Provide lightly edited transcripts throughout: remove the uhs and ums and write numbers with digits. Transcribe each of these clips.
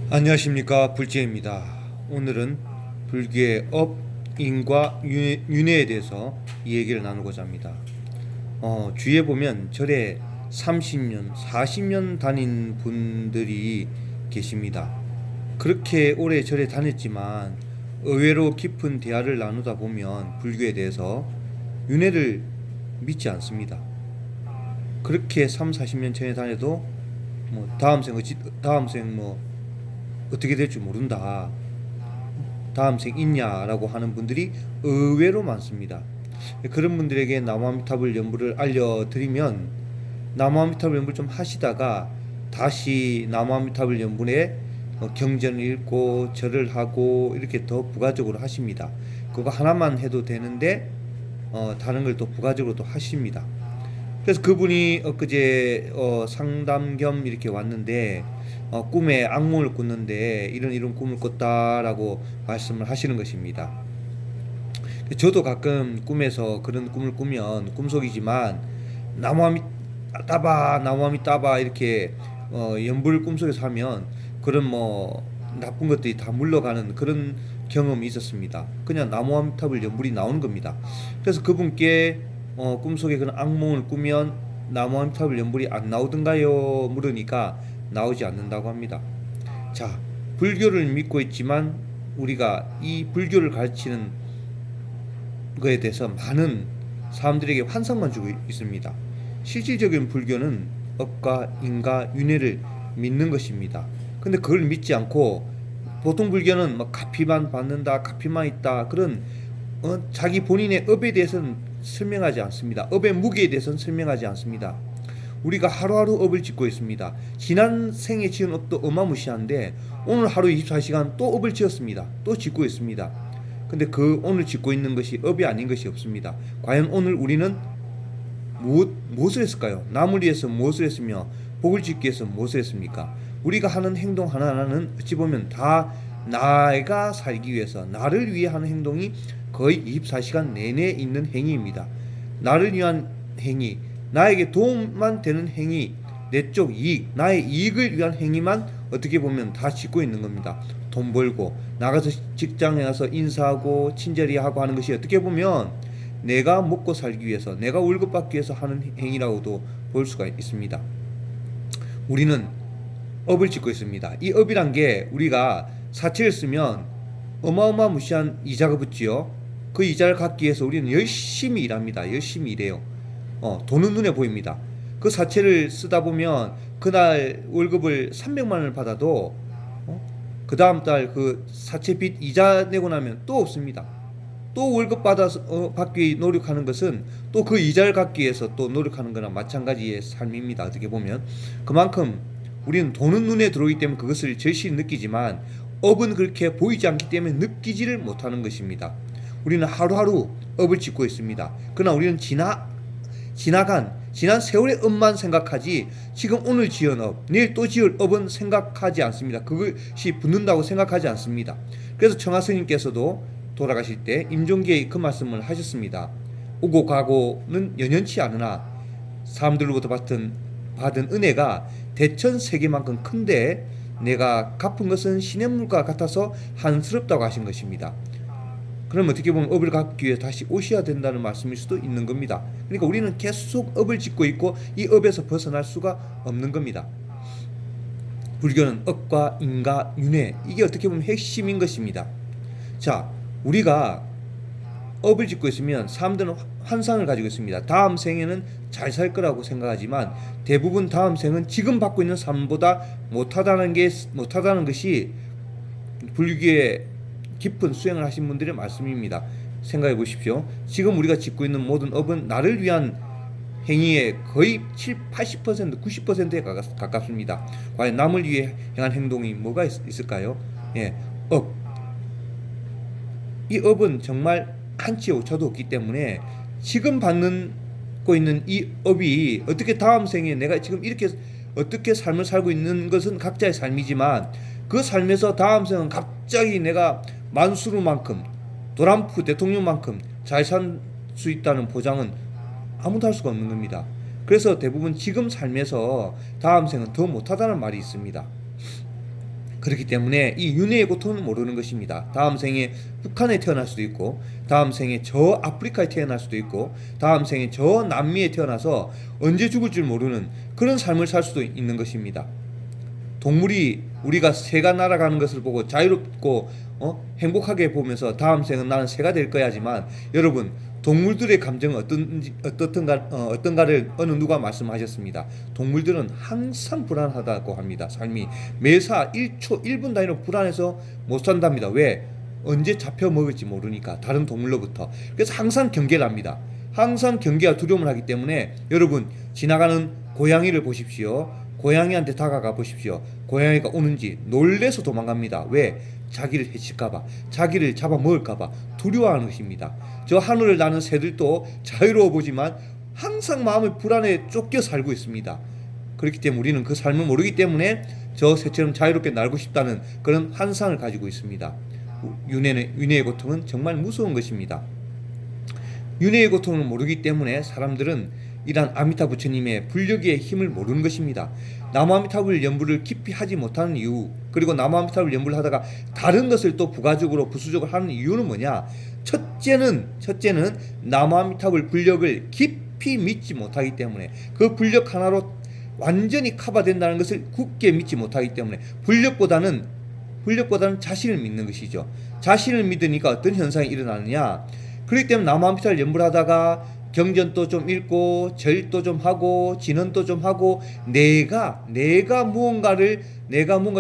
안녕하십니까, 불지입니다. 오늘은 불교의 업, 인과 윤회에 대해서 이 얘기를 나누고자 합니다. 주위에 보면 절에 30년, 40년 다닌 분들이 계십니다. 그렇게 오래 절에 다녔지만 의외로 깊은 대화를 나누다 보면 불교에 대해서 윤회를 믿지 않습니다. 그렇게 3, 40년 전에 다녀도 다음 생 어떻게 될지 모른다. 다음 생 있냐라고 하는 분들이 의외로 많습니다. 그런 분들에게 나무아미타불 연부를 알려드리면 나무아미타불 연부를 좀 하시다가 다시 나무아미타불 연분의 경전을 읽고 절을 하고 이렇게 더 부가적으로 하십니다. 그거 하나만 해도 되는데 다른 걸 또 부가적으로 또 하십니다. 그래서 그분이 엊그제 상담 겸 이렇게 왔는데 꿈에 악몽을 꿨는데 이런 꿈을 꿨다라고 말씀을 하시는 것입니다. 저도 가끔 꿈에서 그런 꿈을 꾸면 꿈속이지만 나무아미 따바 나무아미 따바 이렇게 연불 꿈속에서 하면 그런 나쁜 것들이 다 물러가는 그런 경험이 있었습니다. 그냥 나무아미탑을 연불이 나오는 겁니다. 그래서 그분께 꿈속에 그런 악몽을 꾸면 나무아미탑을 연불이 안 나오던가요? 물으니까 나오지 않는다고 합니다. 자, 불교를 믿고 있지만 우리가 이 불교를 가르치는 거에 대해서 많은 사람들에게 환상만 주고 있습니다. 실질적인 불교는 업과 인과 윤회를 믿는 것입니다. 근데 그걸 믿지 않고 보통 불교는 가피만 받는다, 가피만 있다 그런 자기 본인의 업에 대해서는 설명하지 않습니다. 업의 무게에 대해서는 설명하지 않습니다. 우리가 하루하루 업을 짓고 있습니다. 지난 생에 지은 업도 어마무시한데 오늘 하루 24시간 또 업을 지었습니다. 또 짓고 있습니다. 근데 그 오늘 짓고 있는 것이 업이 아닌 것이 없습니다. 과연 오늘 우리는 무엇을 했을까요? 남을 위해서 무엇을 했으며 복을 짓기 위해서 무엇을 했습니까? 우리가 하는 행동 하나하나는 어찌 보면 다 나가 살기 위해서 나를 위해 하는 행동이 거의 24시간 내내 있는 행위입니다. 나를 위한 행위, 나에게 도움만 되는 행위, 내적 이익, 나의 이익을 위한 행위만 어떻게 보면 다 짓고 있는 겁니다. 돈 벌고 나가서 직장에 가서 인사하고 친절히 하고 하는 것이 어떻게 보면 내가 먹고 살기 위해서 내가 월급 받기 위해서 하는 행위라고도 볼 수가 있습니다. 우리는 업을 짓고 있습니다. 이 업이란 게 우리가 사채를 쓰면 어마어마무시한 이자가 붙지요. 그 이자를 갚기 위해서 우리는 열심히 일합니다. 열심히 일해요. 돈은 눈에 보입니다. 그 사채를 쓰다 보면 그날 월급을 300만 원을 받아도 그 다음 달 그 사채 빚 이자 내고 나면 또 없습니다. 또 월급 받아서 받기 위해 노력하는 것은 또 그 이자를 갚기 위해서 또 노력하는 거나 마찬가지의 삶입니다. 어떻게 보면 그만큼 우리는 돈은 눈에 들어오기 때문에 그것을 절실히 느끼지만 업은 그렇게 보이지 않기 때문에 느끼지를 못하는 것입니다. 우리는 하루하루 업을 짓고 있습니다. 그러나 우리는 지난 세월의 업만 생각하지 지금 오늘 지은 업, 내일 또 지을 업은 생각하지 않습니다. 그것이 붙는다고 생각하지 않습니다. 그래서 청하스님께서도 돌아가실 때 임종기에 그 말씀을 하셨습니다. 오고 가고는 연연치 않으나 사람들로부터 받은 은혜가 대천 세계만큼 큰데 내가 갚은 것은 시냇물과 같아서 한스럽다고 하신 것입니다. 그럼 어떻게 보면 업을 갚기 위해 다시 오셔야 된다는 말씀일 수도 있는 겁니다. 그러니까 우리는 계속 업을 짓고 있고 이 업에서 벗어날 수가 없는 겁니다. 불교는 업과 인과 윤회, 이게 어떻게 보면 핵심인 것입니다. 자, 우리가 업을 짓고 있으면 사람들은 환상을 가지고 있습니다. 다음 생에는 잘 살 거라고 생각하지만 대부분 다음 생은 지금 받고 있는 삶보다 못하다는 것이 불교의 깊은 수행을 하신 분들의 말씀입니다. 생각해 보십시오. 지금 우리가 짓고 있는 모든 업은 나를 위한 행위의 거의 80%, 90%에 가깝습니다. 과연 남을 위해 행한 행동이 뭐가 있을까요? 업. 이 업은 정말 한치의 오차도 없기 때문에 지금 받고 있는 이 업이 어떻게 다음 생에 내가 지금 이렇게 어떻게 삶을 살고 있는 것은 각자의 삶이지만 그 삶에서 다음 생은 갑자기 내가 만수르만큼 도람프 대통령만큼 잘 살 수 있다는 보장은 아무도 할 수가 없는 겁니다. 그래서 대부분 지금 삶에서 다음 생은 더 못하다는 말이 있습니다. 그렇기 때문에 이 윤회의 고통은 모르는 것입니다. 다음 생에 북한에 태어날 수도 있고, 다음 생에 저 아프리카에 태어날 수도 있고, 다음 생에 저 남미에 태어나서 언제 죽을 줄 모르는 그런 삶을 살 수도 있는 것입니다. 동물이 우리가 새가 날아가는 것을 보고 자유롭고 행복하게 보면서 다음 생은 나는 새가 될 거야지만, 여러분, 동물들의 감정은 어떤가를 어느 누가 말씀하셨습니다. 동물들은 항상 불안하다고 합니다. 삶이 매사 1초 1분 단위로 불안해서 못 산답니다. 왜? 언제 잡혀 먹을지 모르니까, 다른 동물로부터. 그래서 항상 경계를 합니다. 항상 경계와 두려움을 하기 때문에, 여러분, 지나가는 고양이를 보십시오. 고양이한테 다가가 보십시오. 고양이가 오는지 놀래서 도망갑니다. 왜? 자기를 해칠까봐, 자기를 잡아먹을까봐 두려워하는 것입니다. 저 하늘을 나는 새들도 자유로워 보지만 항상 마음의 불안에 쫓겨 살고 있습니다. 그렇기 때문에 우리는 그 삶을 모르기 때문에 저 새처럼 자유롭게 날고 싶다는 그런 환상을 가지고 있습니다. 윤회의 고통은 정말 무서운 것입니다. 윤회의 고통을 모르기 때문에 사람들은 이란 아미타 부처님의 불력의 힘을 모르는 것입니다. 나무아미타불 연불을 깊이 하지 못하는 이유, 그리고 나무아미타불 연불을 하다가 다른 것을 또 부가적으로 부수적으로 하는 이유는 뭐냐? 첫째는 나무아미타불 불력을 깊이 믿지 못하기 때문에, 그 불력 하나로 완전히 커버된다는 것을 굳게 믿지 못하기 때문에, 불력보다는 자신을 믿는 것이죠. 자신을 믿으니까 어떤 현상이 일어나느냐? 그렇기 때문에 나무아미타불 연불을 하다가 경전도 좀 읽고 절도 좀 하고 진언도 좀 하고, 내가 뭔가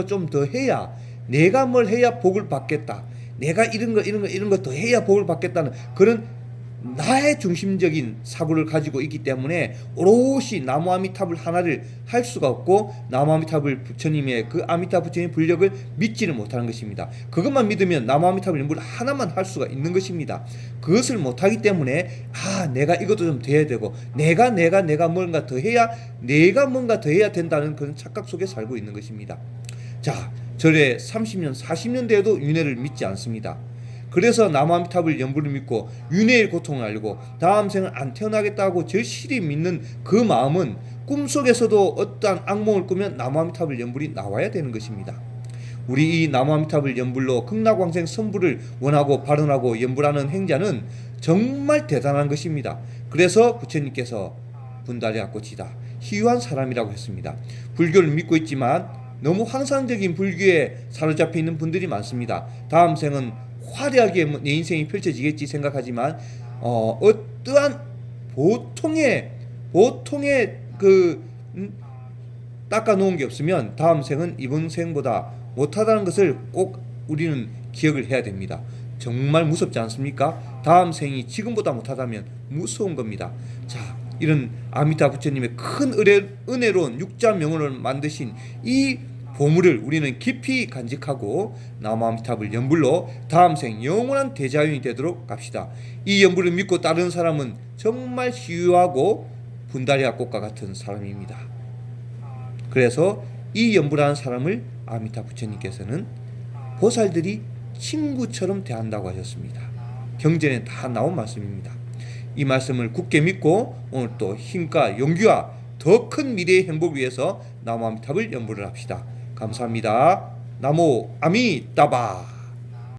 좀 더 해야, 내가 뭘 해야 복을 받겠다, 내가 이런 거 더 해야 복을 받겠다는 그런 나의 중심적인 사고를 가지고 있기 때문에 오롯이 나무 아미타불 하나를 할 수가 없고, 나무 아미타불 부처님의 그 아미타 부처님의 불력을 믿지를 못하는 것입니다. 그것만 믿으면 나무 아미타불 연불 하나만 할 수가 있는 것입니다. 그것을 못하기 때문에 내가 이것도 좀 돼야 되고, 내가 뭔가 더 해야, 내가 뭔가 더 해야 된다는 그런 착각 속에 살고 있는 것입니다. 자, 절에 30년 40년 돼도 윤회를 믿지 않습니다. 그래서 나무아미타불 연불을 믿고 윤회의 고통을 알고 다음 생을 안 태어나겠다고 절실히 믿는 그 마음은, 꿈속에서도 어떠한 악몽을 꾸면 나무아미타불 연불이 나와야 되는 것입니다. 우리 이 나무아미타불 연불로 극락왕생 선불을 원하고 발언하고 연불하는 행자는 정말 대단한 것입니다. 그래서 부처님께서 분달야 꽃이다, 희유한 사람이라고 했습니다. 불교를 믿고 있지만 너무 환상적인 불교에 사로잡혀 있는 분들이 많습니다. 다음 생은 화려하게 내 인생이 펼쳐지겠지 생각하지만 어떠한 보통의 닦아놓은 게 없으면 다음 생은 이번 생보다 못하다는 것을 꼭 우리는 기억을 해야 됩니다. 정말 무섭지 않습니까? 다음 생이 지금보다 못하다면 무서운 겁니다. 자, 이런 아미타 부처님의 큰 은혜로운 육자명언을 만드신 이 보물을 우리는 깊이 간직하고 나무아미타불 연불로 다음 생 영원한 대자연이 되도록 갑시다. 이 연불을 믿고 따르는 사람은 정말 희유하고 분다리아 꽃과 같은 사람입니다. 그래서 이 연불하는 사람을 아미타 부처님께서는 보살들이 친구처럼 대한다고 하셨습니다. 경전에 다 나온 말씀입니다. 이 말씀을 굳게 믿고 오늘 또 힘과 용기와 더 큰 미래의 행복을 위해서 나무아미타불 연불을 합시다. 감사합니다. 나무 아미따바.